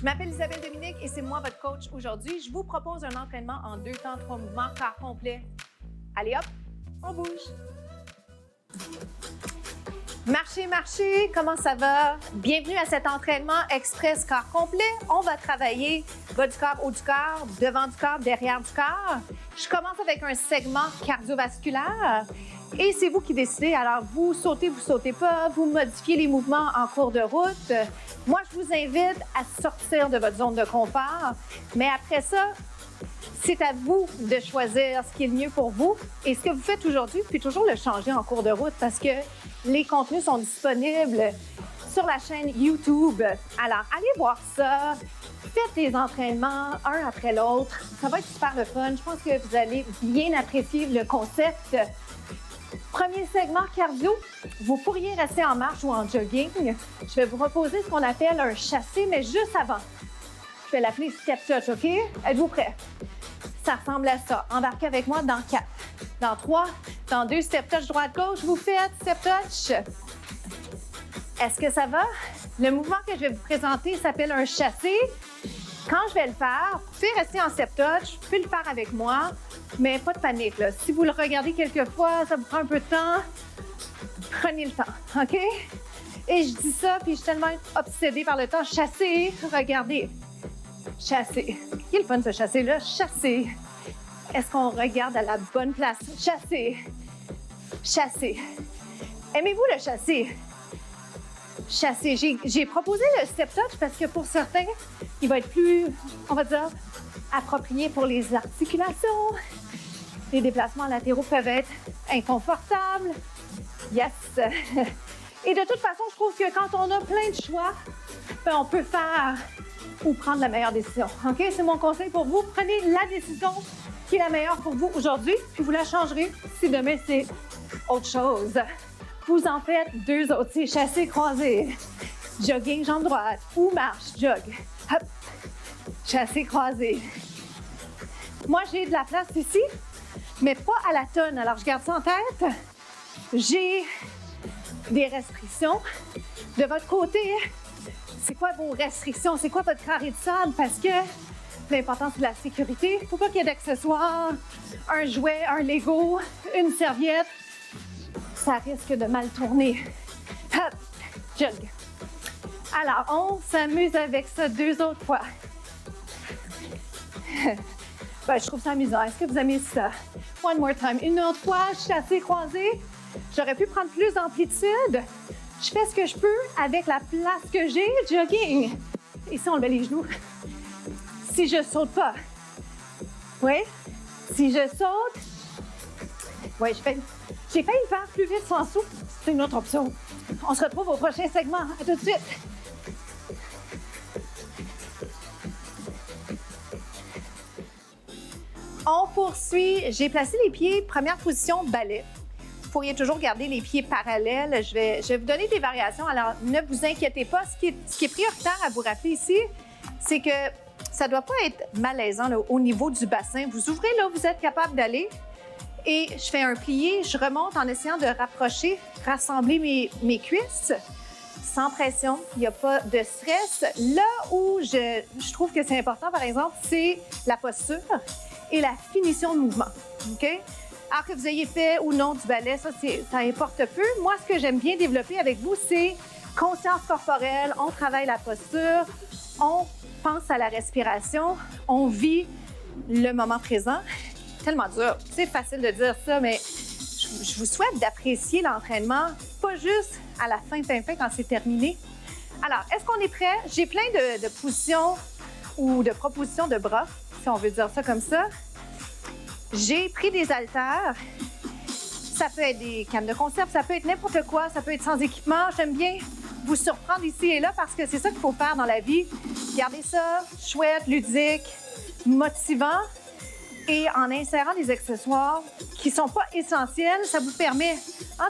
m'appelle Isabelle Dominique et c'est moi votre coach aujourd'hui. Je vous propose un entraînement en 2 temps, 3 mouvements, corps complet. Allez hop, on bouge. Marchez, marchez, comment ça va? Bienvenue à cet entraînement express corps complet. On va travailler bas du corps, haut du corps, devant du corps, derrière du corps. Je commence avec un segment cardiovasculaire et c'est vous qui décidez. Alors, vous sautez pas, vous modifiez les mouvements en cours de route. Moi, je vous invite à sortir de votre zone de confort, mais après ça, c'est à vous de choisir ce qui est le mieux pour vous. Et ce que vous faites aujourd'hui, puis toujours le changer en cours de route parce que les contenus sont disponibles sur la chaîne YouTube. Alors, allez voir ça. Faites les entraînements un après l'autre. Ça va être super le fun. Je pense que vous allez bien apprécier le concept. Premier segment cardio. Vous pourriez rester en marche ou en jogging. Je vais vous proposer ce qu'on appelle un chassé, mais juste avant. Je vais l'appeler step touch, OK? Êtes-vous prêts? Ça ressemble à ça. Embarquez avec moi dans 4, dans 3, dans 2, step touch droite-gauche. Vous faites step touch. Est-ce que ça va? Le mouvement que je vais vous présenter s'appelle un chassé. Quand je vais le faire, vous pouvez rester en step touch, vous pouvez le faire avec moi, mais pas de panique, là. Si vous le regardez quelques fois, ça vous prend un peu de temps, prenez le temps, OK? Et je dis ça, puis je suis tellement obsédée par le temps. Chasser, regardez. Chasser. Qui est le fun, ce chasser-là? Chasser. Est-ce qu'on regarde à la bonne place? Chasser. Chasser. Aimez-vous le chasser? Chasser. J'ai proposé le step touch parce que pour certains, il va être plus, on va dire, approprié pour les articulations. Les déplacements latéraux peuvent être inconfortables. Yes! Et de toute façon, je trouve que quand on a plein de choix, ben, on peut faire ou prendre la meilleure décision. OK? C'est mon conseil pour vous. Prenez la décision qui est la meilleure pour vous aujourd'hui, puis vous la changerez si demain c'est autre chose. Vous en faites 2 autres. C'est chassé, croisé, jogging, jambe droite ou marche, jog. Hop! Chassé, croisé. Moi, j'ai de la place ici, mais pas à la tonne. Alors, je garde ça en tête. J'ai des restrictions. De votre côté, c'est quoi vos restrictions? C'est quoi votre carré de sable? Parce que l'important, c'est la sécurité. Il ne faut pas qu'il y ait d'accessoires, un jouet, un Lego, une serviette. Ça risque de mal tourner. Hop! Jog. Alors, on s'amuse avec ça 2 autres fois. Ben, je trouve ça amusant. Est-ce que vous aimez ça? One more time. Une autre fois, chassé, croisé. J'aurais pu prendre plus d'amplitude. Je fais ce que je peux avec la place que j'ai. Jogging. Ici, on levait les genoux. Si je saute pas. Oui. Si je saute. Oui, j'ai failli le faire plus vite sans souffle. C'est une autre option. On se retrouve au prochain segment. À tout de suite. On poursuit. J'ai placé les pieds, première position, balai. Vous pourriez toujours garder les pieds parallèles. Je vais vous donner des variations. Alors, ne vous inquiétez pas. Ce qui est prioritaire à vous rappeler ici, c'est que ça ne doit pas être malaisant là, au niveau du bassin. Vous ouvrez là, vous êtes capable d'aller. Et je fais un plié, je remonte en essayant de rapprocher, rassembler mes cuisses. Sans pression, il n'y a pas de stress. Là où je trouve que c'est important, par exemple, c'est la posture et la finition de mouvement. OK? Alors que vous ayez fait ou non du ballet, ça importe peu. Moi, ce que j'aime bien développer avec vous, c'est conscience corporelle. On travaille la posture, on pense à la respiration, on vit le moment présent. Tellement dur. C'est facile de dire ça, mais je vous souhaite d'apprécier l'entraînement, pas juste à la fin quand c'est terminé. Alors, est-ce qu'on est prêt? J'ai plein de positions ou de propositions de bras, si on veut dire ça comme ça. J'ai pris des haltères. Ça peut être des cannes de conserve, ça peut être n'importe quoi, ça peut être sans équipement. J'aime bien vous surprendre ici et là parce que c'est ça qu'il faut faire dans la vie. Gardez ça chouette, ludique, motivant. Et en insérant des accessoires qui ne sont pas essentiels, ça vous permet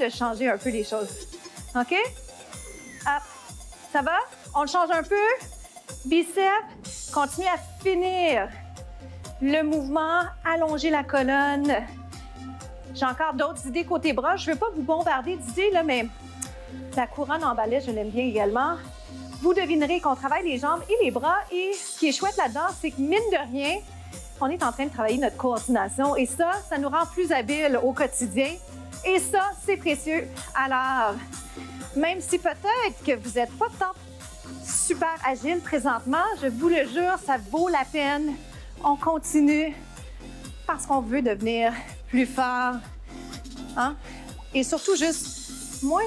de changer un peu les choses. OK? Hop. Ça va? On le change un peu. Biceps. Continuez à finir le mouvement. Allongez la colonne. J'ai encore d'autres idées côté bras. Je ne veux pas vous bombarder d'idées, là, mais la couronne en balai, je l'aime bien également. vous devinerez qu'on travaille les jambes et les bras. Et ce qui est chouette là-dedans, c'est que mine de rien, on est en train de travailler notre coordination. Et ça nous rend plus habiles au quotidien. Et ça, c'est précieux. Alors, même si peut-être que vous n'êtes pas tant super agile présentement, je vous le jure, ça vaut la peine. On continue parce qu'on veut devenir plus fort. Hein? Et surtout, juste moins,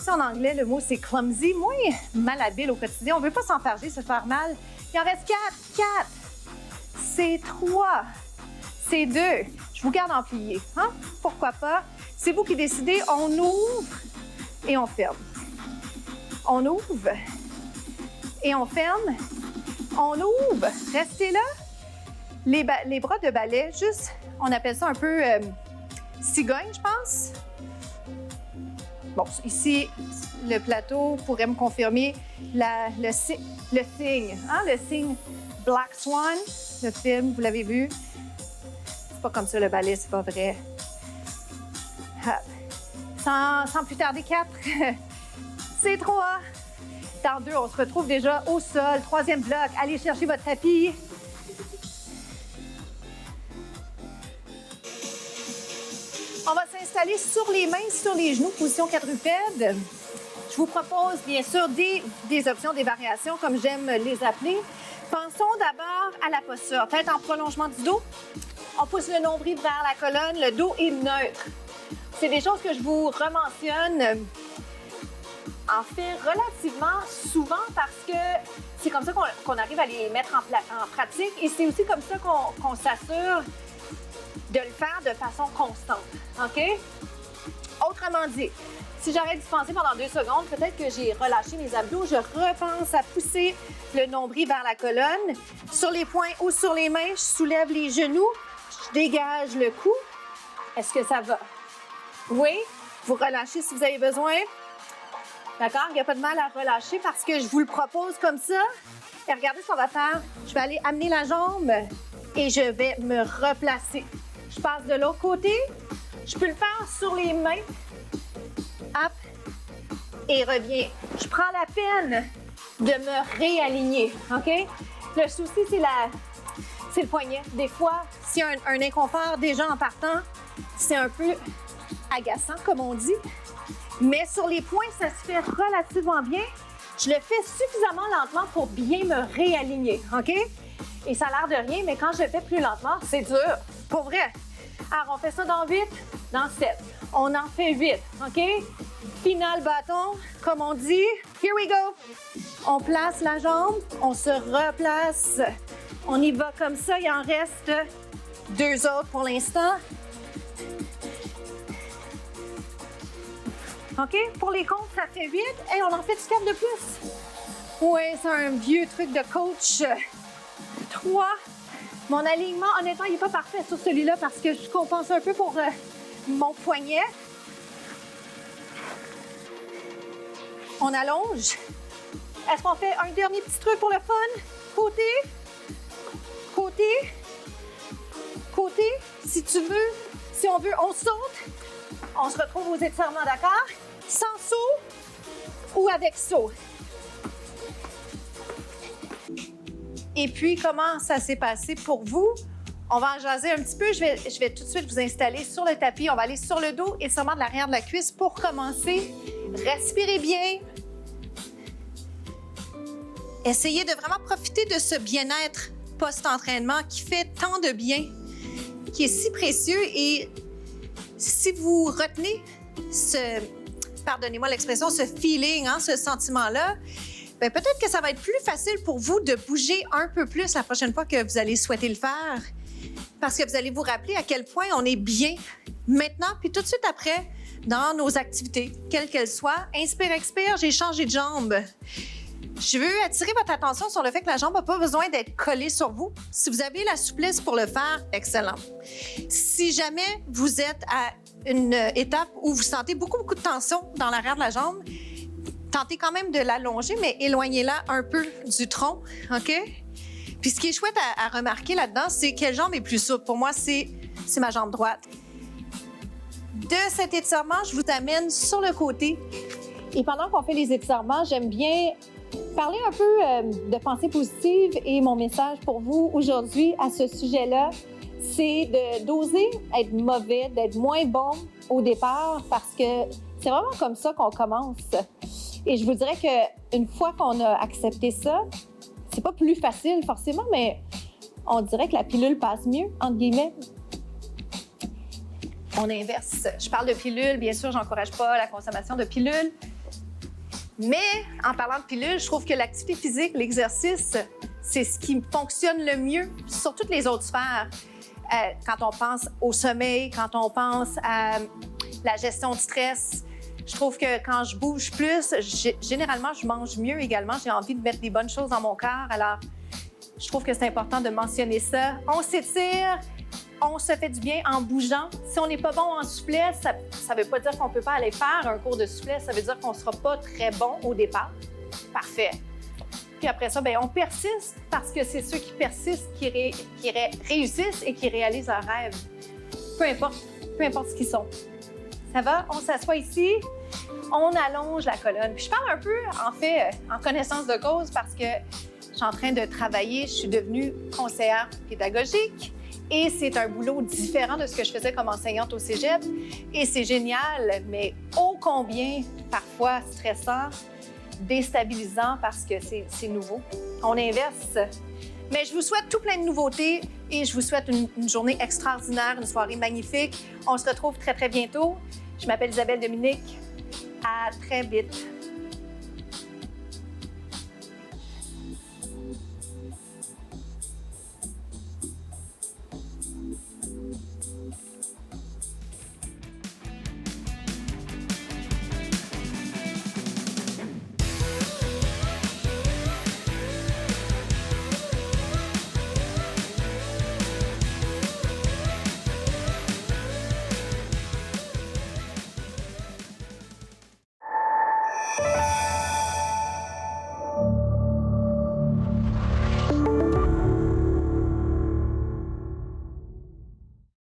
en anglais, le mot c'est clumsy, moins malhabile au quotidien. On ne veut pas s'enfarger, se faire mal. Il en reste 4. C'est 3. C'est 2. Je vous garde en plié. Hein? Pourquoi pas? C'est vous qui décidez. On ouvre et on ferme. On ouvre et on ferme. On ouvre. Restez là. Les bras de balai, juste, on appelle ça un peu cigogne, je pense. Bon, ici, le plateau pourrait me confirmer le signe. Hein? Le signe Black Swan, le film, vous l'avez vu. C'est pas comme ça le balai, c'est pas vrai. Sans plus tarder, 4. C'est 3. Dans 2, on se retrouve déjà au sol. 3e bloc, allez chercher votre tapis. On va s'installer sur les mains, sur les genoux, position quadrupède. Je vous propose bien sûr des options, des variations, comme j'aime les appeler. Pensons d'abord à la posture. Tête en prolongement du dos. On pousse le nombril vers la colonne. Le dos est neutre. C'est des choses que je vous rementionne en fait relativement souvent parce que c'est comme ça qu'on arrive à les mettre en pratique et c'est aussi comme ça qu'on s'assure de le faire de façon constante. OK? Autrement dit, si j'arrête d'y penser pendant 2 secondes, peut-être que j'ai relâché mes abdos, je repense à pousser le nombril vers la colonne. Sur les poings ou sur les mains, je soulève les genoux, je dégage le cou. Est-ce que ça va? Oui? Vous relâchez si vous avez besoin. D'accord? Il n'y a pas de mal à relâcher parce que je vous le propose comme ça. Et regardez ce qu'on va faire. Je vais aller amener la jambe et je vais me replacer. Je passe de l'autre côté. Je peux le faire sur les mains. Hop. Et reviens. Je prends la peine de me réaligner. OK? Le souci, c'est le poignet. Des fois, s'il y a un inconfort déjà en partant, c'est un peu agaçant, comme on dit. Mais sur les points, ça se fait relativement bien. Je le fais suffisamment lentement pour bien me réaligner, OK? Et ça a l'air de rien, mais quand je le fais plus lentement, c'est dur. Pour vrai. Alors, on fait ça dans 8, dans 7. On en fait 8, OK? Final bâton, comme on dit. Here we go. On place la jambe, on se replace. On y va comme ça. Il en reste 2 autres pour l'instant. OK? Pour les comptes, ça fait 8. Et on en fait 4 de plus. Oui, c'est un vieux truc de coach. 3. Mon alignement, honnêtement, il n'est pas parfait sur celui-là parce que je compense un peu pour mon poignet. On allonge. Est-ce qu'on fait un dernier petit truc pour le fun? Côté. Côté. Côté. Si tu veux, si on veut, on saute. On se retrouve aux étirements, d'accord? Sans saut ou avec saut. Et puis, comment ça s'est passé pour vous? On va en jaser un petit peu. Je vais tout de suite vous installer sur le tapis. On va aller sur le dos et sûrement de l'arrière de la cuisse pour commencer. Respirez bien. Essayez de vraiment profiter de ce bien-être post-entraînement qui fait tant de bien, qui est si précieux. Et si vous retenez pardonnez-moi l'expression, ce feeling, hein, ce sentiment-là, bien, peut-être que ça va être plus facile pour vous de bouger un peu plus la prochaine fois que vous allez souhaiter le faire. Parce que vous allez vous rappeler à quel point on est bien maintenant, puis tout de suite après, dans nos activités, quelles qu'elles soient. Inspire, expire, j'ai changé de jambe. Je veux attirer votre attention sur le fait que la jambe n'a pas besoin d'être collée sur vous. Si vous avez la souplesse pour le faire, excellent. Si jamais vous êtes à une étape où vous sentez beaucoup de tension dans l'arrière de la jambe, tentez quand même de l'allonger, mais éloignez-la un peu du tronc, OK? Puis ce qui est chouette à remarquer là-dedans, c'est quelle jambe est plus souple. Pour moi, c'est ma jambe droite. De cet étirement, je vous amène sur le côté. Et pendant qu'on fait les étirements, j'aime bien parler un peu de pensée positive et mon message pour vous aujourd'hui à ce sujet-là, c'est d'oser être mauvais, d'être moins bon au départ parce que c'est vraiment comme ça qu'on commence. Et je vous dirais qu'une fois qu'on a accepté ça, c'est pas plus facile forcément, mais on dirait que la pilule passe mieux, entre guillemets. On inverse. Je parle de pilules, bien sûr, j'encourage pas la consommation de pilules. Mais en parlant de pilules, je trouve que l'activité physique, l'exercice, c'est ce qui fonctionne le mieux sur toutes les autres sphères. Quand on pense au sommeil, quand on pense à la gestion du stress, je trouve que quand je bouge plus, généralement, je mange mieux également. J'ai envie de mettre des bonnes choses dans mon corps. Alors, je trouve que c'est important de mentionner ça. On s'étire, on se fait du bien en bougeant. Si on n'est pas bon en souplesse, ça ne veut pas dire qu'on ne peut pas aller faire un cours de souplesse. Ça veut dire qu'on ne sera pas très bon au départ. Parfait. Puis après ça, bien, on persiste parce que c'est ceux qui persistent qui réussissent et qui réalisent leurs rêves. Peu importe ce qu'ils sont. Ça va? On s'assoit ici, on allonge la colonne. Puis je parle un peu, en fait, en connaissance de cause parce que je suis en train de travailler, je suis devenue conseillère pédagogique et c'est un boulot différent de ce que je faisais comme enseignante au cégep. Et c'est génial, mais ô combien parfois stressant, déstabilisant parce que c'est nouveau. On inverse. Mais je vous souhaite tout plein de nouveautés et je vous souhaite une journée extraordinaire, une soirée magnifique. On se retrouve très, très bientôt. Je m'appelle Isabelle Dominique. À très vite.